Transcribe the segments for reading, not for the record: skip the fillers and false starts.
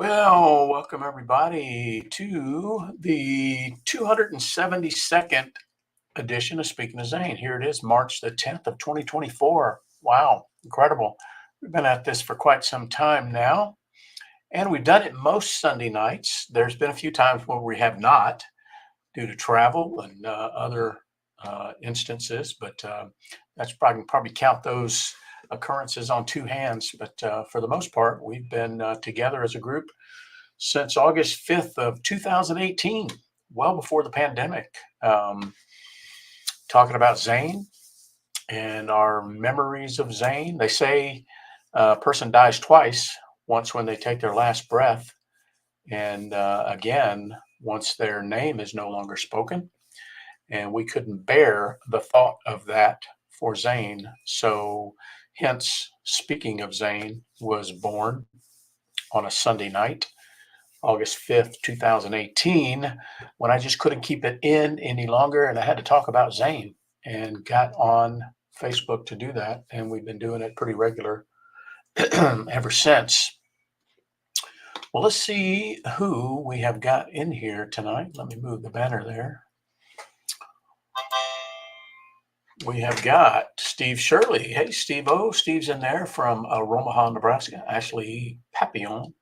Well, welcome everybody to the 272nd edition of Speaking of Zane. Here it is, March the 10th of 2024. Wow, incredible. We've been at this for quite some time now, and we've done it most Sunday nights. There's been a few times where we have not due to travel and other instances, but that's probably count those occurrences on two hands. But for the most part, we've been together as a group since August 5th of 2018, well before the pandemic, talking about Zane and our memories of Zane. They say a person dies twice, once when they take their last breath, and again, once their name is no longer spoken. And we couldn't bear the thought of that for Zane. So hence, speaking of Zane was born on a Sunday night, August 5th, 2018, when I just couldn't keep it in any longer and I had to talk about Zane, and got on Facebook to do that. And we've been doing it pretty regular ever since. Well, let's see who we have got in here tonight. Let me move the banner there. We have got Steve Shirley. Hey, Steve O. Steve's in there from Omaha, Nebraska. Actually, Papillon,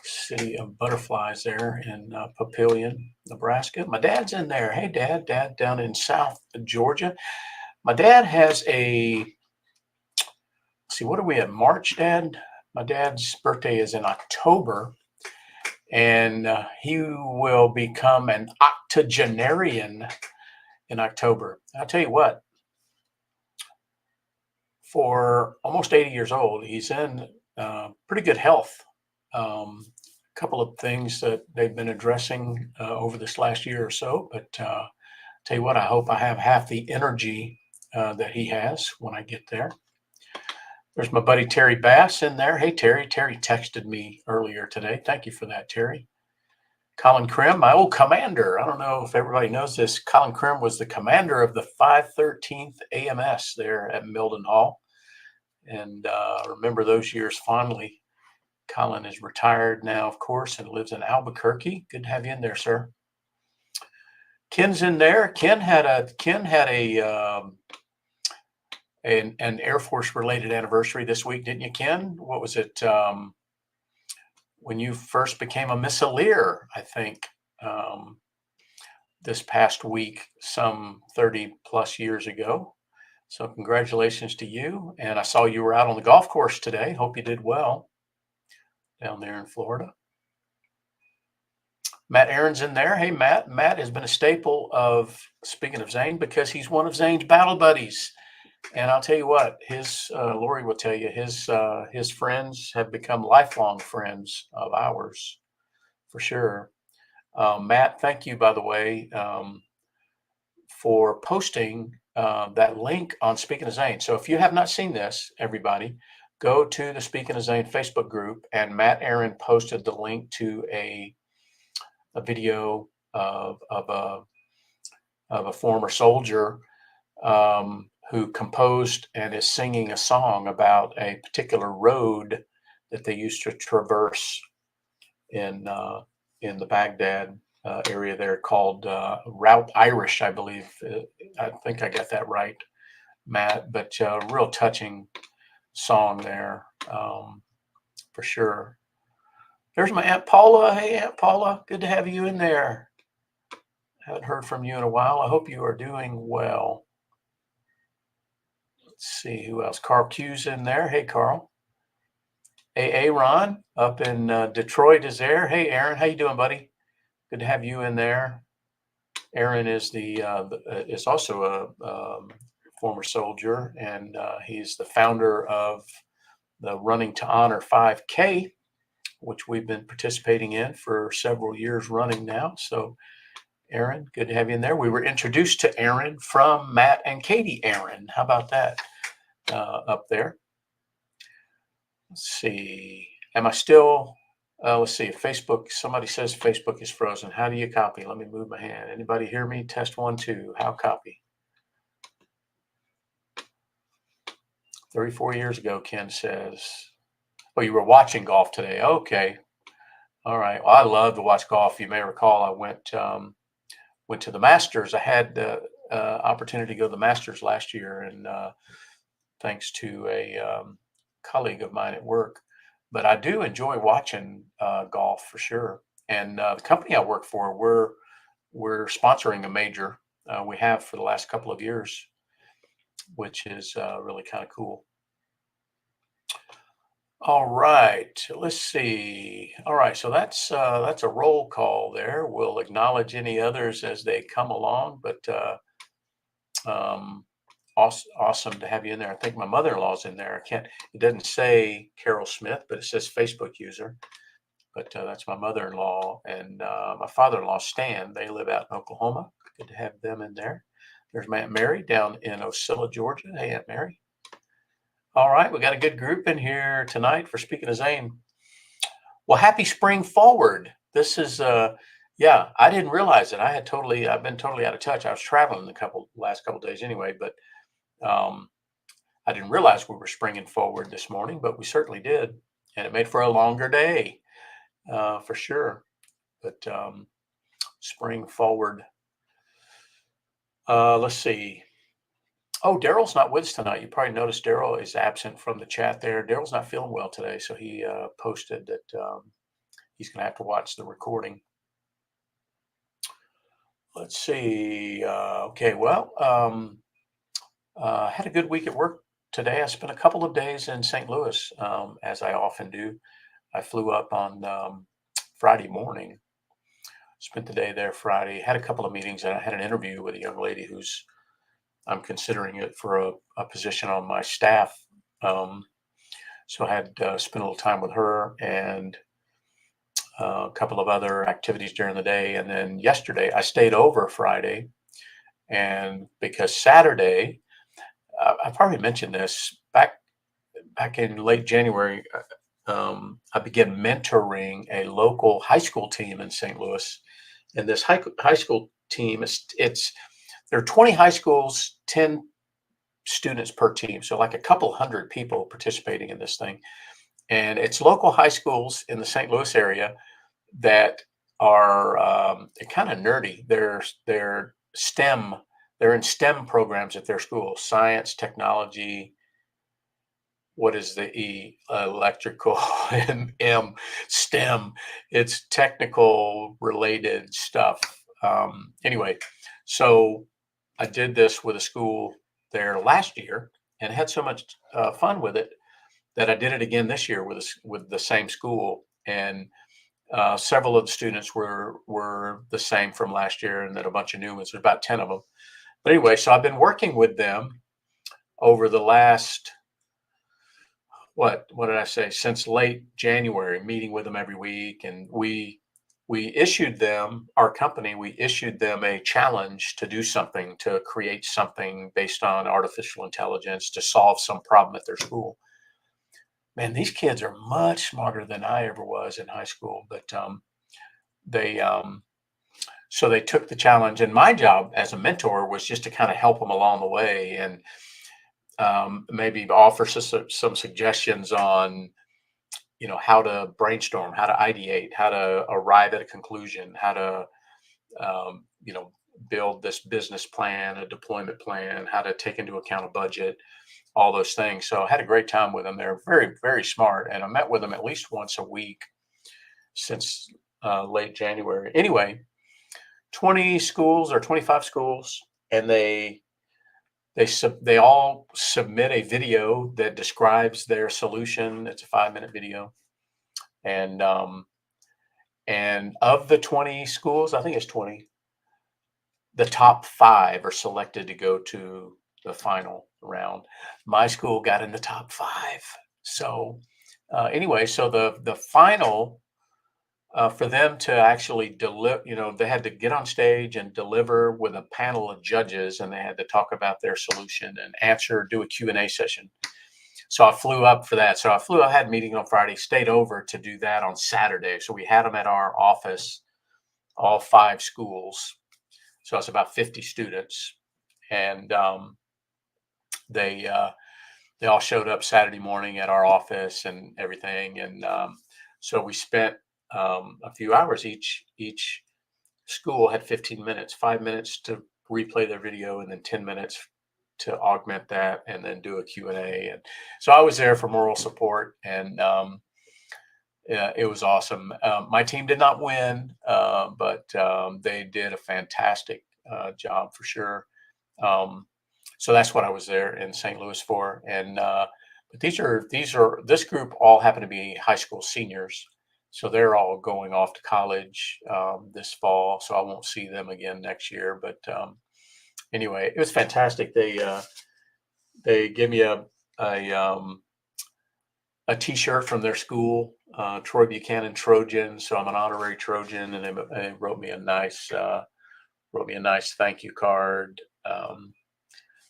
city of butterflies there in Papillion, Nebraska. My dad's in there. Hey, Dad. Dad down in South Georgia. My dad has what are we at? March, Dad? My dad's birthday is in October, and he will become an octogenarian in October. I'll tell you what, for almost 80 years old, he's in pretty good health. A couple of things that they've been addressing over this last year or so, but tell you what, I hope I have half the energy that he has when I get there. There's my buddy Terry Bass in there. Hey, Terry. Terry texted me earlier today. Thank you for that, Terry. Colin Krim, my old commander. I don't know if everybody knows this. Colin Krim was the commander of the 513th AMS there at Milden Hall. And remember those years fondly. Colin is retired now, of course, and lives in Albuquerque. Good to have you in there, sir. Ken's in there. Ken had an Air Force related anniversary this week, didn't you, Ken? What was it? When you first became a missileer, I think, this past week, some 30 plus years ago. So congratulations to you. And I saw you were out on the golf course today. Hope you did well down there in Florida. Matt Aaron's in there. Hey, Matt. Matt has been a staple of Speaking of Zane because he's one of Zane's battle buddies. And I'll tell you what, Lori will tell you, his friends have become lifelong friends of ours, for sure. Matt, thank you, by the way, for posting that link on Speaking of Zane. So if you have not seen this, everybody, go to the Speaking of Zane Facebook group, and Matt Aaron posted the link to a video of a former soldier who composed and is singing a song about a particular road that they used to traverse in the Baghdad area there called Route Irish, I believe. I think I got that right, Matt. But real touching song there, for sure. There's my Aunt Paula. Hey, Aunt Paula, good to have you in there. Haven't heard from you in a while. I hope you are doing well. Let's see who else. Carl Q's in there. Hey, Carl. Hey, Ron up in Detroit is there. Hey, Aaron, how you doing, buddy? Good to have you in there. Aaron is is also a former soldier, and he's the founder of the Running to Honor 5K, which we've been participating in for several years running now. So, Aaron, good to have you in there. We were introduced to Aaron from Matt and Katie Aaron. How about that up there? Let's see. Am I still? Let's see. Facebook. Somebody says Facebook is frozen. How do you copy? Let me move my hand. Anybody hear me? Test 1, 2. How copy? 34 years ago, Ken says. Oh, you were watching golf today. Okay. All right. Well, I love to watch golf. You may recall I went to the Masters. I had the opportunity to go to the Masters last year, and thanks to a colleague of mine at work. But I do enjoy watching golf for sure. And the company I work for, we're sponsoring a major. We have for the last couple of years, which is really kind of cool. All right, let's see. All right, so that's a roll call there. We'll acknowledge any others as they come along, but awesome to have you in there. I think my mother-in-law's in there. I can't. It doesn't say Carol Smith, but it says Facebook user. But that's my mother-in-law and my father-in-law Stan. They live out in Oklahoma. Good to have them in there. There's my Aunt Mary down in Ocilla, Georgia. Hey, Aunt Mary. All right, we got a good group in here tonight for Speaking of Zane. Well, happy spring forward. This is yeah, I didn't realize it. I've been totally out of touch. I was traveling the last couple days anyway, but um I didn't realize we were springing forward this morning, but we certainly did. And it made for a longer day, for sure. But spring forward. Let's see. Oh, Daryl's not with us tonight. You probably noticed Daryl is absent from the chat there. Daryl's not feeling well today, so he posted that he's going to have to watch the recording. Let's see. Okay, well, had a good week at work today. I spent a couple of days in St. Louis, as I often do. I flew up on Friday morning, spent the day there Friday, had a couple of meetings, and I had an interview with a young lady who's I'm considering it for a position on my staff. So I had spent a little time with her and a couple of other activities during the day. And then yesterday, I stayed over Friday. And because Saturday, I probably mentioned this back in late January, I began mentoring a local high school team in St. Louis. And this high school team there are 20 high schools, 10 students per team. So like a couple hundred people participating in this thing. And it's local high schools in the St. Louis area that are kind of nerdy. They're STEM. They're in STEM programs at their school: science, technology. What is the E? Electrical and M, STEM. It's technical related stuff. Anyway, so I did this with a school there last year and had so much fun with it that I did it again this year with the same school. And several of the students were the same from last year, and then a bunch of new ones. There's about 10 of them. But anyway, so I've been working with them over the last what did I say, since late January, meeting with them every week, and we issued them, our company, we issued them a challenge to do something, to create something based on artificial intelligence to solve some problem at their school. Man, these kids are much smarter than I ever was in high school, but they so they took the challenge, and my job as a mentor was just to kind of help them along the way and maybe offer some suggestions on how to brainstorm, how to ideate, how to arrive at a conclusion, how to build this business plan, a deployment plan, how to take into account a budget, all those things. So I had a great time with them. They're very, very smart, and I met with them at least once a week since late January. Anyway, 20 schools or 25 schools, and they all submit a video that describes their solution. It's a 5-minute video, and of the 20 schools, I think it's 20, the top 5 are selected to go to the final round. My school got in the top 5. So anyway, so the final for them to actually deliver, they had to get on stage and deliver with a panel of judges, and they had to talk about their solution and do a Q&A session. So I flew up for that. So I had a meeting on Friday, stayed over to do that on Saturday. So we had them at our office, all 5 schools. So it's about 50 students, and they all showed up Saturday morning at our office and everything. And so we spent a few hours each school had 15 minutes, 5 minutes to replay their video, and then 10 minutes to augment that, and then do a Q&A. And so I was there for moral support, and yeah, it was awesome. My team did not win, but they did a fantastic job for sure. Um, so that's what I was there in St. Louis for. And but these are this group all happen to be high school seniors, so they're all going off to college this fall. So I won't see them again next year. But anyway, it was fantastic. They gave me a a T-shirt from their school, Troy Buchanan Trojan. So I'm an honorary Trojan, and they wrote me a nice thank you card,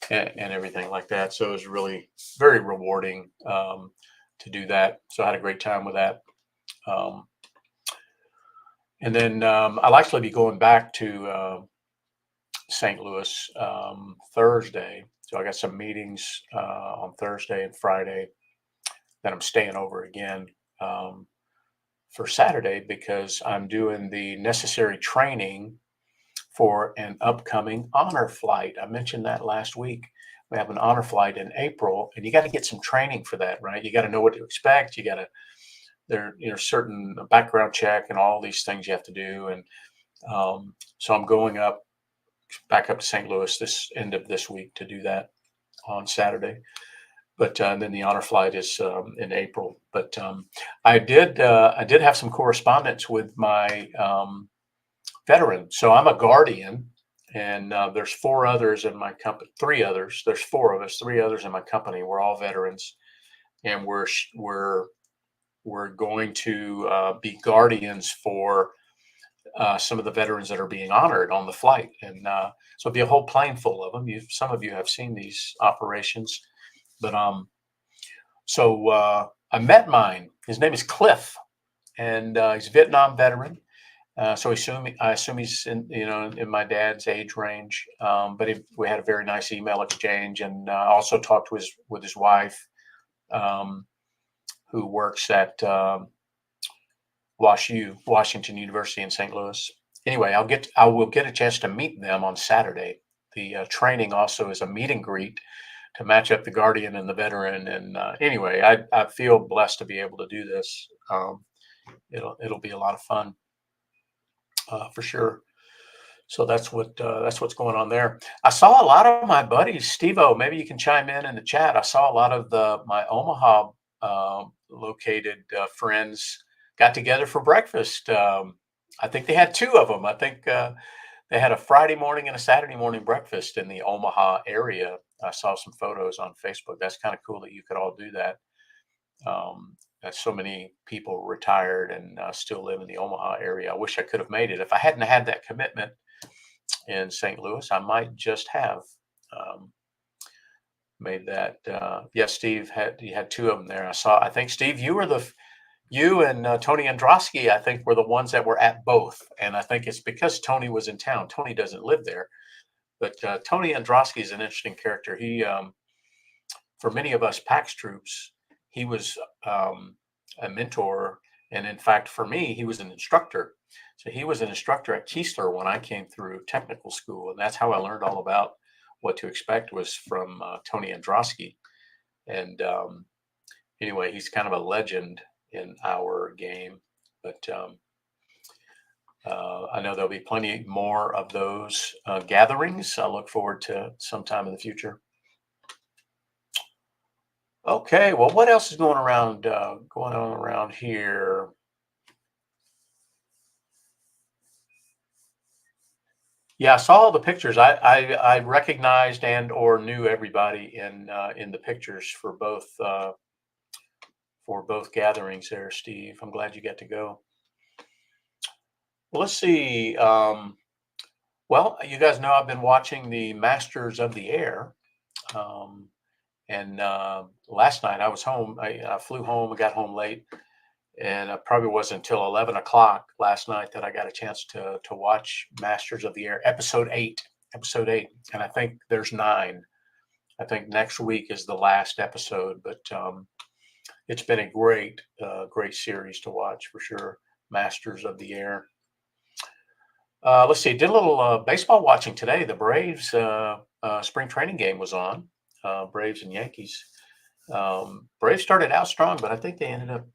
and everything like that. So it was really very rewarding to do that. So I had a great time with that. Um, and then I'll actually be going back to St. Louis Thursday. So I got some meetings on Thursday and Friday. Then I'm staying over again for Saturday because I'm doing the necessary training for an upcoming honor flight. I mentioned that last week. We have an honor flight in April, and you got to get some training for that, right? You got to know what to expect. You got to certain background check and all these things you have to do. And so I'm going back up to St. Louis this end of this week to do that on Saturday. But then the honor flight is in April. But I did have some correspondence with my veteran. So I'm a guardian, and there's four others in my company. Three others. There's four of us. Three others in my company. We're all veterans, and we're going to be guardians for some of the veterans that are being honored on the flight, and so it'll be a whole plane full of them. Some of you have seen these operations, but so I met mine. His name is Cliff, and he's a Vietnam veteran. So I assume he's in my dad's age range. But we had a very nice email exchange, and also talked with his wife, who works at Washington University in St. Louis. Anyway, I will get a chance to meet them on Saturday. The training also is a meet and greet to match up the guardian and the veteran. And anyway, I feel blessed to be able to do this. It'll be a lot of fun for sure. So that's what's going on there. I saw a lot of my buddies, Steve-O, maybe you can chime in the chat. I saw a lot of my Omaha located friends got together for breakfast. I think they had two of them. I think they had a Friday morning and a Saturday morning breakfast in the Omaha area. I saw some photos on Facebook. That's kind of cool that you could all do that. That so many people retired and still live in the Omaha area. I wish I could have made it. If I hadn't had that commitment in St. Louis, I might just have made that. Yes, Steve you had two of them there. I think Steve, you and Tony Androsky, I think, were the ones that were at both. And I think it's because Tony was in town. Tony doesn't live there, but Tony Androsky is an interesting character. He, for many of us PAX troops, he was a mentor. And in fact, for me, he was an instructor. So he was an instructor at Keesler when I came through technical school. And that's how I learned all about what to expect, was from Tony Androsky. And anyway, he's kind of a legend in our game. But I know there'll be plenty more of those gatherings. I look forward to sometime in the future. Okay, well, what else is going on around here? Yeah, I saw all the pictures. I recognized and or knew everybody in the pictures for both gatherings there, Steve. I'm glad you got to go. Well, let's see. Well, you guys know I've been watching the Masters of the Air. And last night I was home. I flew home and got home late. And it probably wasn't until 11 o'clock last night that I got a chance to watch Masters of the Air, episode 8. And I think there's 9. I think next week is the last episode, but it's been a great series to watch for sure. Masters of the Air. Let's see. Did a little baseball watching today. The Braves spring training game was on. Braves and Yankees. Braves started out strong, but I think they ended up.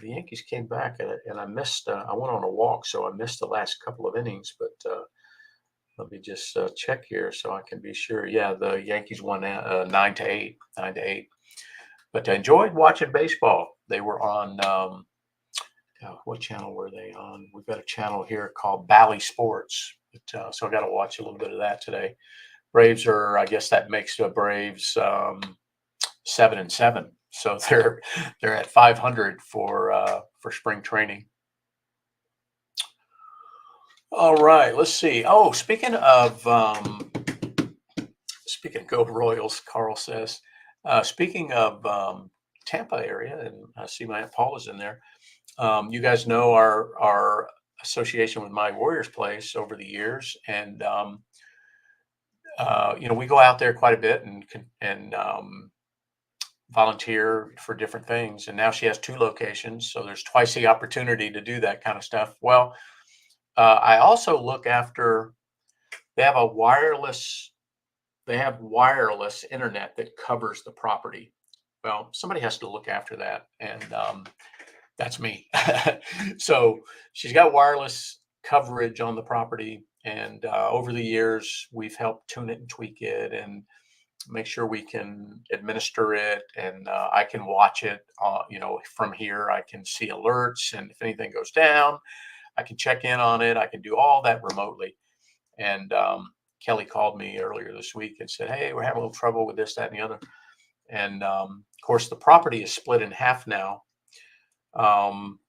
The Yankees came back, and I missed. I went on a walk, so I missed the last couple of innings. But let me just check here so I can be sure. Yeah, the Yankees won 9-8, 9-8. But I enjoyed watching baseball. They were on. What channel were they on? We've got a channel here called Bally Sports. So I got to watch a little bit of that today. Braves are, I guess that makes the Braves 7-7. So they're at 500 for spring training. All right, let's see. Oh, speaking of Go Royals, Carl says. Speaking of Tampa area, and I see my Aunt Paula's in there. You guys know our association with My Warriors Place over the years, and we go out there quite a bit and volunteer for different things. And now she has 2 locations, so there's twice the opportunity to do that kind of stuff. Well, I also look after. They have wireless internet that covers the property. Well, somebody has to look after that, and that's me. So she's got wireless coverage on the property, and over the years, we've helped tune it and tweak it and make sure we can administer it, and I can watch it. From here, I can see alerts, and if anything goes down, I can check in on it. I can do all that remotely. And Kelly called me earlier this week and said, "Hey, we're having a little trouble with this, that, and the other." And of course, the property is split in half now. An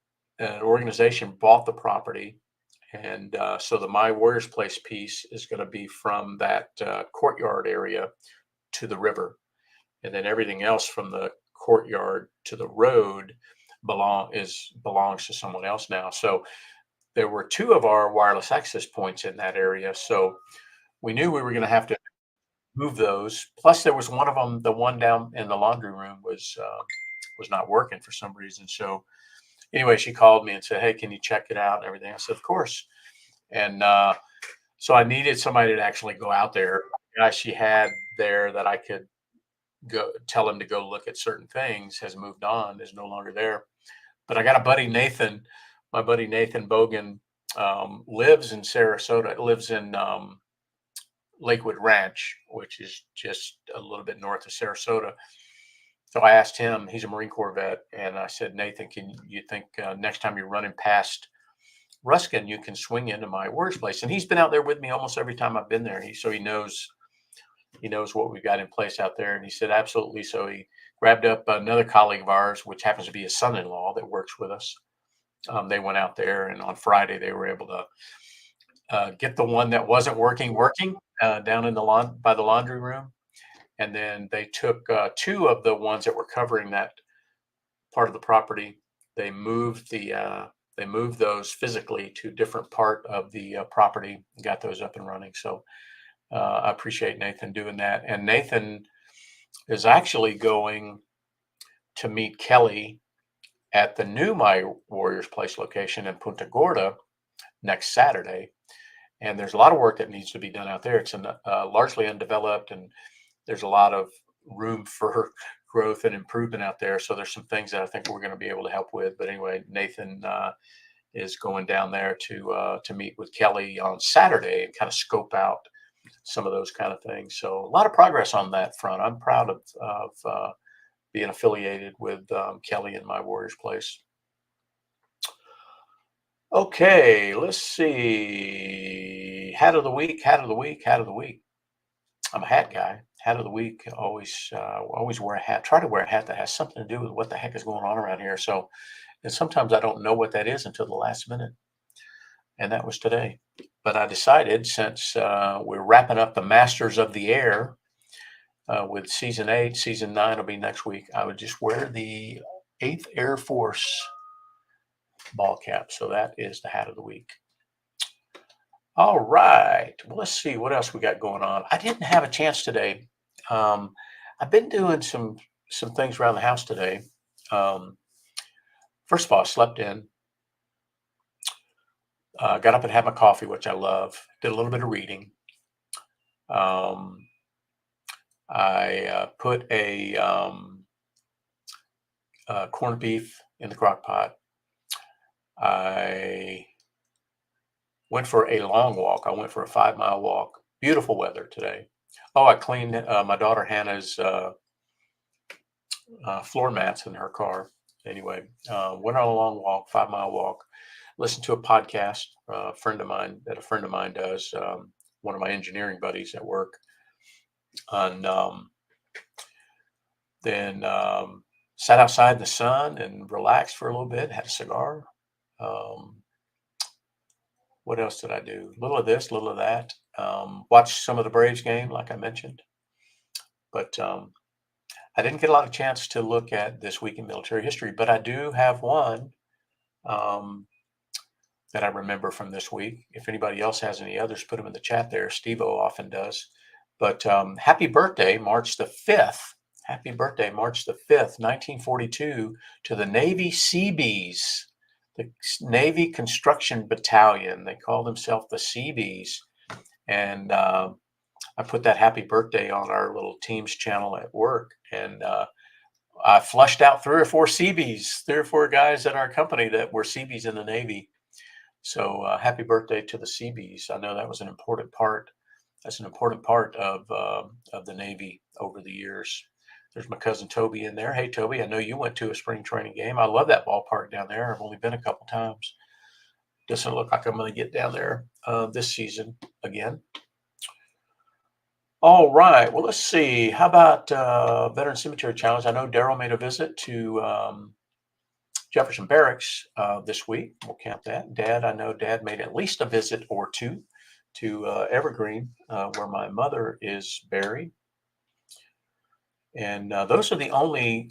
organization bought the property, and so the My Warriors Place piece is going to be from that courtyard area to the river, and then everything else from the courtyard to the road belongs to someone else now. So there were 2 of our wireless access points in that area, so we knew we were going to have to move those. Plus, there was one of them, the one down in the laundry room was not working for some reason. So anyway, she called me and said, "Hey, can you check it out?" And everything. I said, "Of course." And so I needed somebody to actually go out there. The guy she had there that I could go tell him to go look at certain things has moved on, is no longer there. But I got a buddy, Nathan. My buddy Nathan Bogan lives in Sarasota. Lives in Lakewood Ranch, which is just a little bit north of Sarasota. So I asked him, he's a Marine Corps vet, and I said, "Nathan, can you think next time you're running past Ruskin, you can swing into My Warriors Place?" And he's been out there with me almost every time I've been there. He knows what we've got in place out there. And he said, "Absolutely." So he grabbed up another colleague of ours, which happens to be his son-in-law that works with us. They went out there, and on Friday they were able to get the one that wasn't working down in by the laundry room. And then they took 2 of the ones that were covering that part of the property. They moved those physically to a different part of the property and got those up and running. So I appreciate Nathan doing that. And Nathan is actually going to meet Kelly at the new My Warriors Place location in Punta Gorda next Saturday. And there's a lot of work that needs to be done out there. It's largely undeveloped, and there's a lot of room for growth and improvement out there. So there's some things that I think we're going to be able to help with. But anyway, Nathan is going down there to meet with Kelly on Saturday and kind of scope out some of those kind of things. So a lot of progress on that front. I'm proud of being affiliated with Kelly and My Warriors Place. Okay, let's see. Hat of the week. I'm a hat guy. Hat of the week. Always wear a hat. Try to wear a hat that has something to do with what the heck is going on around here. So, and sometimes I don't know what that is until the last minute. And that was today. But I decided, since we're wrapping up the Masters of the Air with season 8, season 9 will be next week, I would just wear the 8th Air Force ball cap. So that is the hat of the week. All right. Well, let's see what else we got going on. I didn't have a chance today. I've been doing some things around the house today. First of all, I slept in. got up and had my coffee, which I love. Did a little bit of reading. I put a corned beef in the crock pot. I went for a long walk. I went for a 5-mile walk. Beautiful weather today. Oh, I cleaned my daughter Hannah's floor mats in her car. Anyway, went on a long walk, 5-mile walk. Listened to a podcast. A friend of mine does. One of my engineering buddies at work, and then sat outside in the sun and relaxed for a little bit. Had a cigar. What else did I do? A little of this, a little of that. Watched some of the Braves game, like I mentioned. But I didn't get a lot of chance to look at this week in military history, but I do have one that I remember from this week. If anybody else has any others, put them in the chat there. Steve-O often does. But happy birthday, March the 5th. Happy birthday, March the 5th, 1942, to the Navy Seabees, the Navy Construction Battalion. They call themselves the Seabees. And I put that happy birthday on our little Teams channel at work. And I flushed out 3 or 4 Seabees, 3 or 4 guys at our company that were Seabees in the Navy. So happy birthday to the Seabees. I know that was an important part. That's an important part of the Navy over the years. There's my cousin Toby in there. Hey, Toby, I know you went to a spring training game. I love that ballpark down there. I've only been a couple times. Doesn't look like I'm going to get down there this season again. All right. Well, let's see. How about Veteran Cemetery Challenge? I know Daryl made a visit to Jefferson Barracks this week. We'll count that. Dad, I know Dad made at least a visit or two to Evergreen, where my mother is buried. And those are the only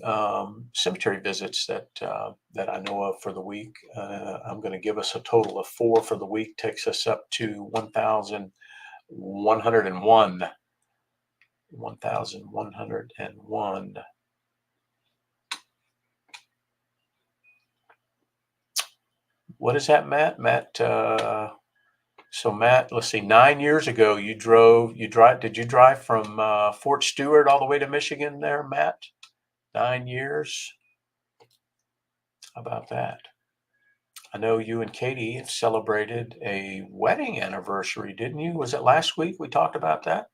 cemetery visits that I know of for the week. I'm going to give us a total of 4 for the week. Takes us up to 1,101. 1,101. What is that, Matt? So Matt, let's see, 9 years ago, did you drive from Fort Stewart all the way to Michigan there, Matt? 9 years. How about that? I know you and Katie have celebrated a wedding anniversary, didn't you? Was it last week we talked about that?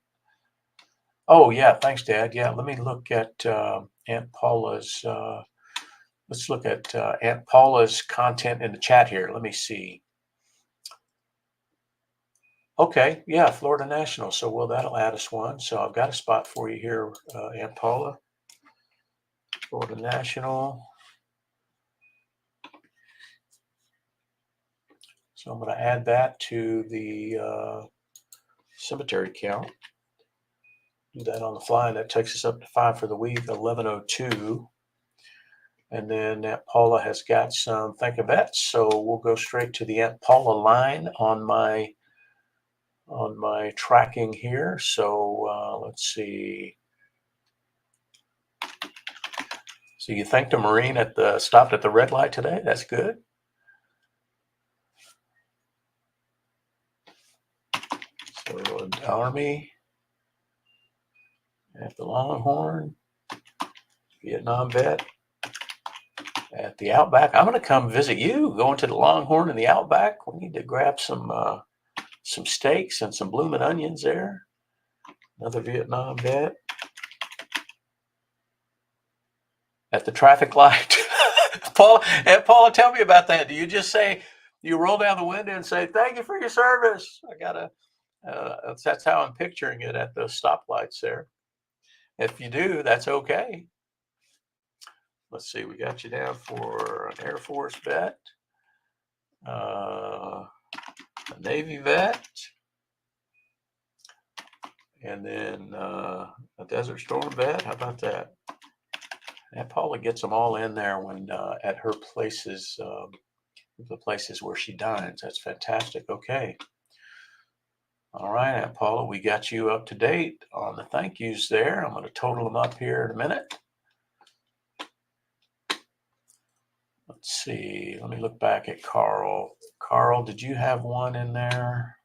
Oh, yeah. Thanks, Dad. Yeah, let me look at Aunt Paula's. Let's look at Aunt Paula's content in the chat here. Let me see. Okay, yeah, Florida National. So, well, that'll add us one. So I've got a spot for you here, Aunt Paula. Florida National. So I'm going to add that to the cemetery count. Do that on the fly, and that takes us up to 5 for the week, 1102. And then Aunt Paula has got some Thank-A-Vets, so we'll go straight to the Aunt Paula line on my tracking here. So let's see. So you thanked a Marine stopped at the red light today? That's good. So Army, at the Longhorn, Vietnam vet, at the Outback. I'm going to come visit you. Going to the Longhorn and the Outback. We need to grab some steaks and some blooming onions there. Another Vietnam vet. At the traffic light. Paula, tell me about that. Do you just say, you roll down the window and say, thank you for your service? That's how I'm picturing it at the stoplights there. If you do, that's okay. Let's see, we got you down for an Air Force vet, a Navy vet, and then a Desert Storm vet. How about that? And Paula gets them all in there when at her places, the places where she dines. That's fantastic. Okay. All right, Aunt Paula, we got you up to date on the thank yous there. I'm going to total them up here in a minute. Let's see. Let me look back at Carl. Carl, did you have one in there?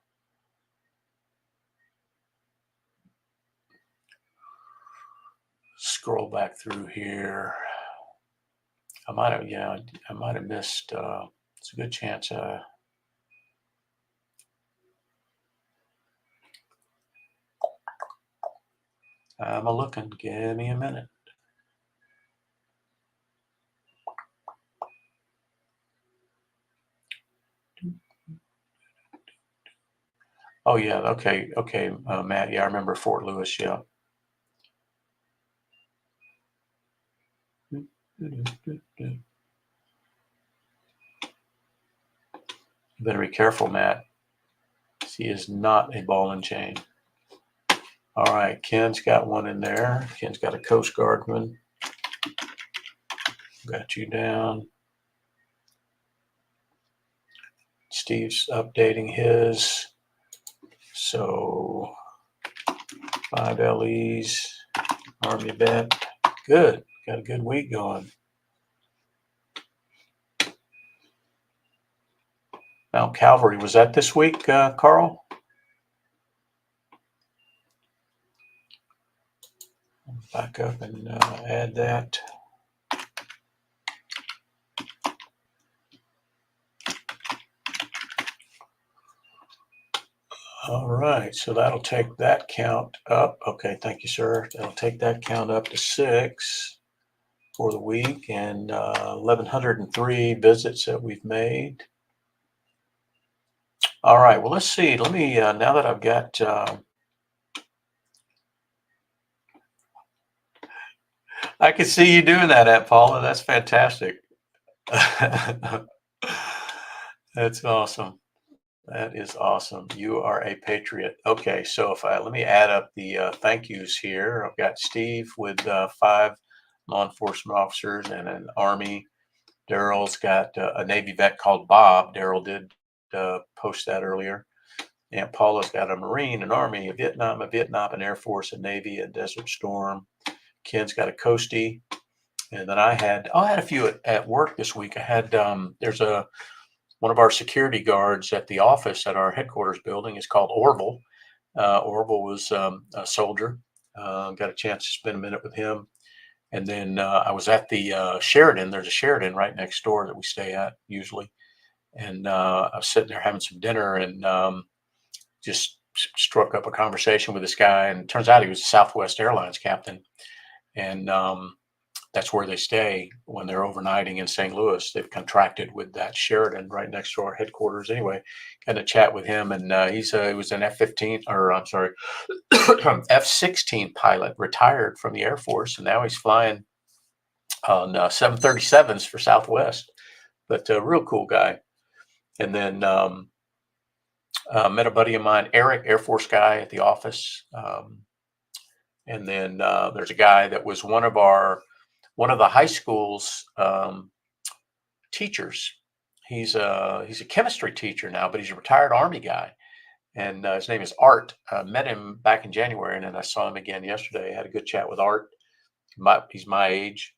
Scroll back through here. I might have missed. It's a good chance. I'm a looking. Give me a minute. Oh yeah. Okay. Matt. Yeah, I remember Fort Lewis. Yeah. You better be careful, Matt. He is not a ball and chain. All right, Ken's got one in there. Ken's got a Coast Guardman. Got you down. Steve's updating his. So 5 LEs, Army vet. Good. Got a good week going. Mount Calvary, was that this week, Carl? Back up and add that. All right, so that'll take that count up. Okay, thank you, sir. That'll take that count up to 6 for the week, and 1,103 visits that we've made. All right, well, let's see. Let me, now that I've got, I can see you doing that, Aunt Paula. That's fantastic. That's awesome. That is awesome. You are a patriot. Okay, so if let me add up the thank yous here. I've got Steve with 5 law enforcement officers and an Army. Daryl's got a Navy vet called Bob. Daryl did post that earlier. Aunt Paula's got a Marine, an Army, a Vietnam, an Air Force, a Navy, a Desert Storm. Ken's got a Coastie. And then I had a few at work this week. I had there's one of our security guards at the office at our headquarters building is called Orville. Orville was a soldier. Got a chance to spend a minute with him. And then I was at the Sheridan. There's a Sheridan right next door that we stay at usually. And I was sitting there having some dinner and just struck up a conversation with this guy. And it turns out he was a Southwest Airlines captain. And that's where they stay when they're overnighting in St. Louis. They've contracted with that Sheridan right next to our headquarters. Anyway, got to chat with him, and he was an F-15, or I'm sorry, F-16 pilot, retired from the Air Force, and now he's flying on 737s for Southwest. But a real cool guy. And then met a buddy of mine, Eric, Air Force guy at the office. And then there's a guy that was one of the high school's teachers. He's a chemistry teacher now, but he's a retired Army guy, and his name is Art. Met him back in January, and then I saw him again yesterday. I had a good chat with Art. He's my age,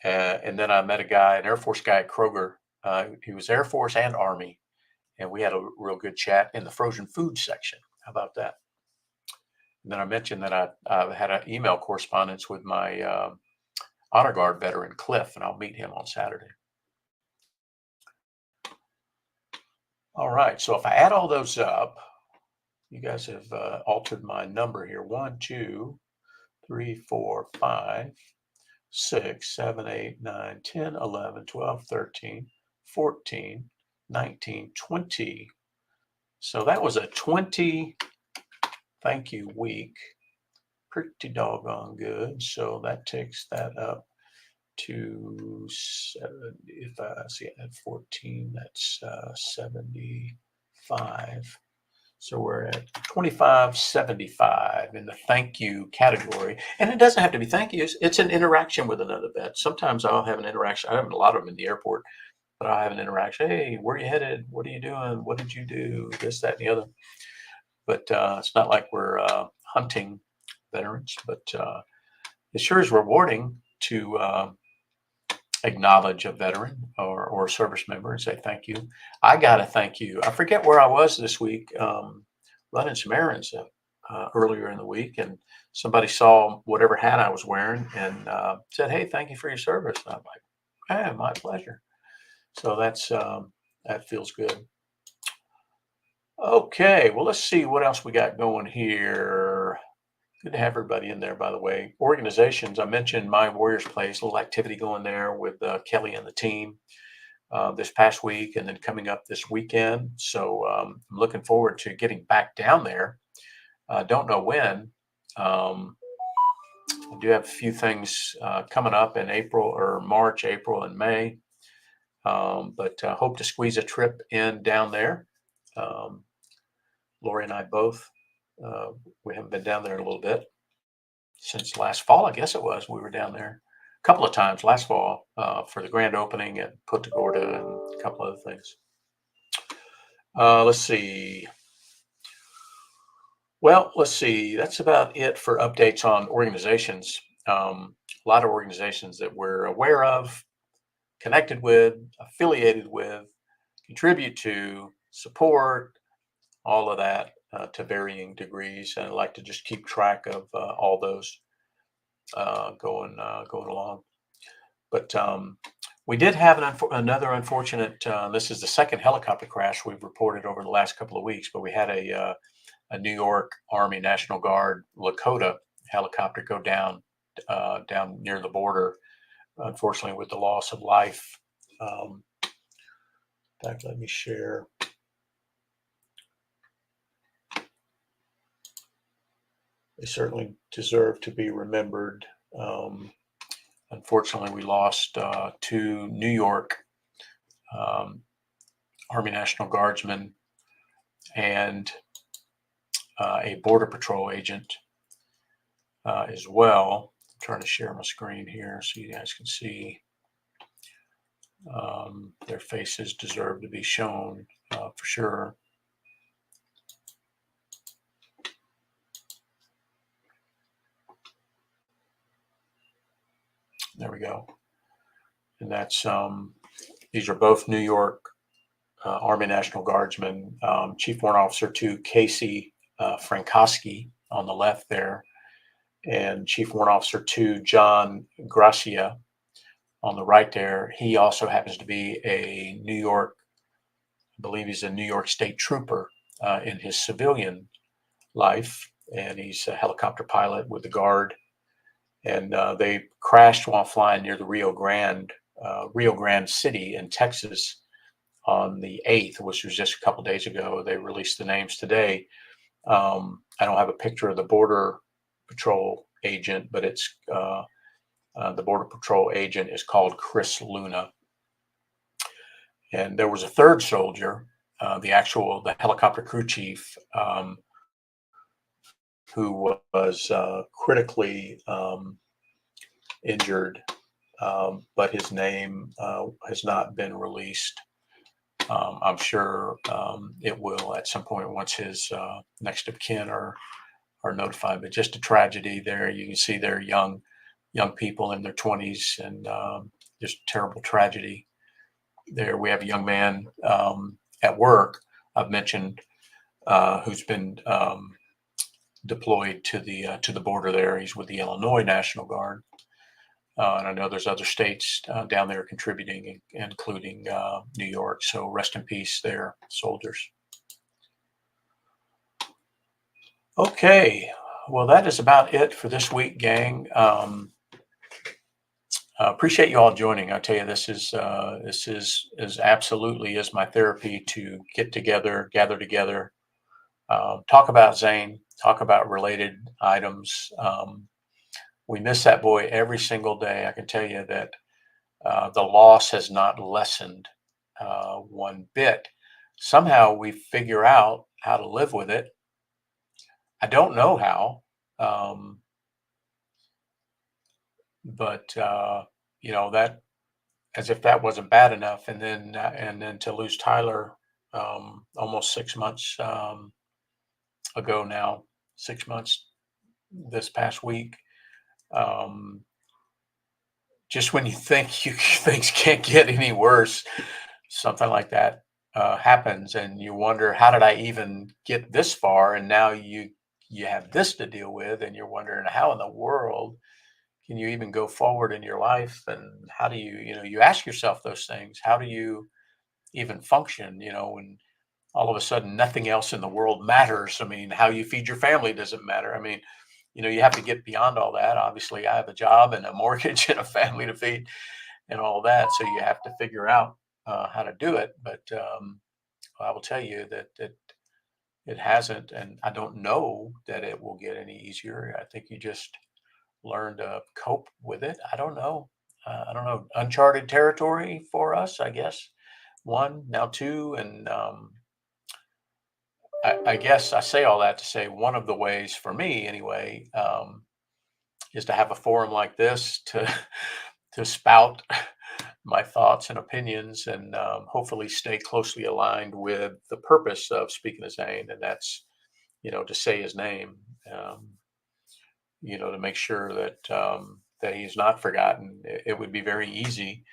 and then I met a guy, an Air Force guy at Kroger. He was Air Force and Army, and we had a real good chat in the frozen food section. How about that? And then I mentioned that I had an email correspondence with my Honor Guard veteran, Cliff, and I'll meet him on Saturday. All right, so if I add all those up, you guys have altered my number here. 1, 2, 3, 4, 5, 6, 7, 8, 9, 10, 11, 12, 13, 14, 19, 20. So that was a 20 thank you week. Pretty doggone good. So that takes that up to 7. If I see it at 14, that's 75. So we're at 2575 in the thank you category. And it doesn't have to be thank yous. It's an interaction with another vet. Sometimes I'll have an interaction. I have a lot of them in the airport, but I'll have an interaction. Hey, where are you headed? What are you doing? What did you do? This, that, and the other. But it's not like we're hunting veterans, but it sure is rewarding to acknowledge a veteran or a service member and say thank you. I got to thank you. I forget where I was this week, running some errands earlier in the week, and somebody saw whatever hat I was wearing and said, "Hey, thank you for your service." And I'm like, "Hey, my pleasure." So that feels good. Okay, well, let's see what else we got going here. Good to have everybody in there, by the way. Organizations, I mentioned My Warriors Place, a little activity going there with Kelly and the team this past week and then coming up this weekend. So I'm looking forward to getting back down there. Don't know when. I do have a few things coming up in April or March, April, and May, but hope to squeeze a trip in down there. Um, Lori and I both, uh, we haven't been down there in a little bit since last fall, I guess it was. We were down there a couple of times last fall for the grand opening at Punta Gorda and a couple other things. Let's see. Well, let's see. That's about it for updates on organizations. A lot of organizations that we're aware of, connected with, affiliated with, contribute to, support, all of that to varying degrees. And I like to just keep track of all those going along. But we did have another unfortunate. This is the second helicopter crash we've reported over the last couple of weeks. But we had a New York Army National Guard Lakota helicopter go down near the border, unfortunately, with the loss of life. In fact, let me share. They certainly deserve to be remembered. Unfortunately, we lost two New York um, Army National Guardsmen and a Border Patrol agent as well. I'm trying to share my screen here so you guys can see. Their faces deserve to be shown for sure. There we go. And that's these are both New York Army National Guardsmen. Chief Warrant Officer 2 Casey Frankowski on the left there, and Chief Warrant Officer 2 John Gracia on the right there. He also happens to be a New York, I believe he's a New York State Trooper in his civilian life, and he's a helicopter pilot with the Guard. And they crashed while flying near the Rio Grande City in Texas on the 8th, which was just a couple days ago. They released the names today. I don't have a picture of the Border Patrol agent, but it's the Border Patrol agent is called Chris Luna. And there was a third soldier, the helicopter crew chief, who was critically injured, but his name has not been released. I'm sure it will at some point once his next of kin are notified. But just a tragedy there. You can see they're young people in their 20s, and just terrible tragedy there. We have a young man at work I've mentioned who's been deployed to the border there. He's with the Illinois National Guard. And I know there's other states down there contributing, including New York. So rest in peace there, soldiers. Okay, well, that is about it for this week, gang. Appreciate you all joining. I tell you, this is absolutely is my therapy to get together, gather together, talk about Zane, talk about related items. We miss that boy every single day. I can tell you that the loss has not lessened one bit. Somehow we figure out how to live with it. I don't know how, but that, as if that wasn't bad enough, and then to lose Tyler almost 6 months ago now, 6 months this past week. just when you think things can't get any worse, something like that happens, and you wonder, how did I even get this far? And now you have this to deal with, and you're wondering, how in the world can you even go forward in your life? And how do you ask yourself those things? How do you even function? When all of a sudden nothing else in the world matters. I mean, how you feed your family doesn't matter. I mean, you have to get beyond all that. Obviously, I have a job and a mortgage and a family to feed and all that. So you have to figure out how to do it. But I will tell you that it hasn't, and I don't know that it will get any easier. I think you just learn to cope with it. I don't know. I don't know. Uncharted territory for us, I guess. One, now two, and I guess I say all that to say one of the ways for me, anyway, is to have a forum like this to to spout my thoughts and opinions, and hopefully stay closely aligned with the purpose of speaking to Zane, and that's to say his name, um, to make sure that he's not forgotten. It would be very easy.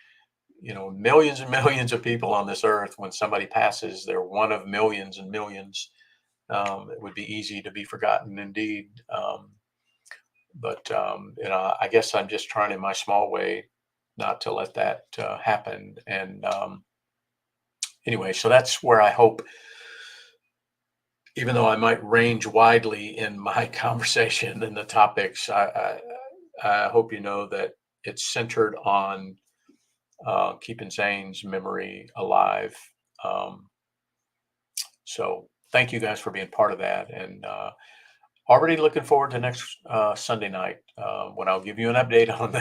Millions and millions of people on this earth. When somebody passes, they're one of millions and millions. It would be easy to be forgotten indeed. But I guess I'm just trying in my small way not to let that happen. And anyway, so that's where I hope, even though I might range widely in my conversation and the topics, I hope that it's centered on keeping Zane's memory alive. Um, so thank you guys for being part of that. And already looking forward to next Sunday night, when I'll give you an update on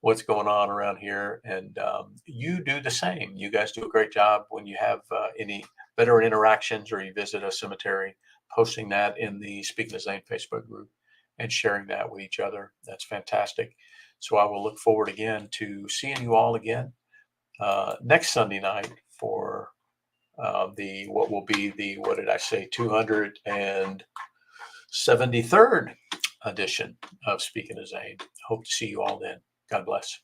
what's going on around here. And you do the same. You guys do a great job when you have any veteran interactions or you visit a cemetery, posting that in the Speaking of Zane Facebook group and sharing that with each other. That's fantastic. So I will look forward again to seeing you all again next Sunday night for the what will be the, what did I say, 273rd edition of Speaking of Zane. Hope to see you all then. God bless.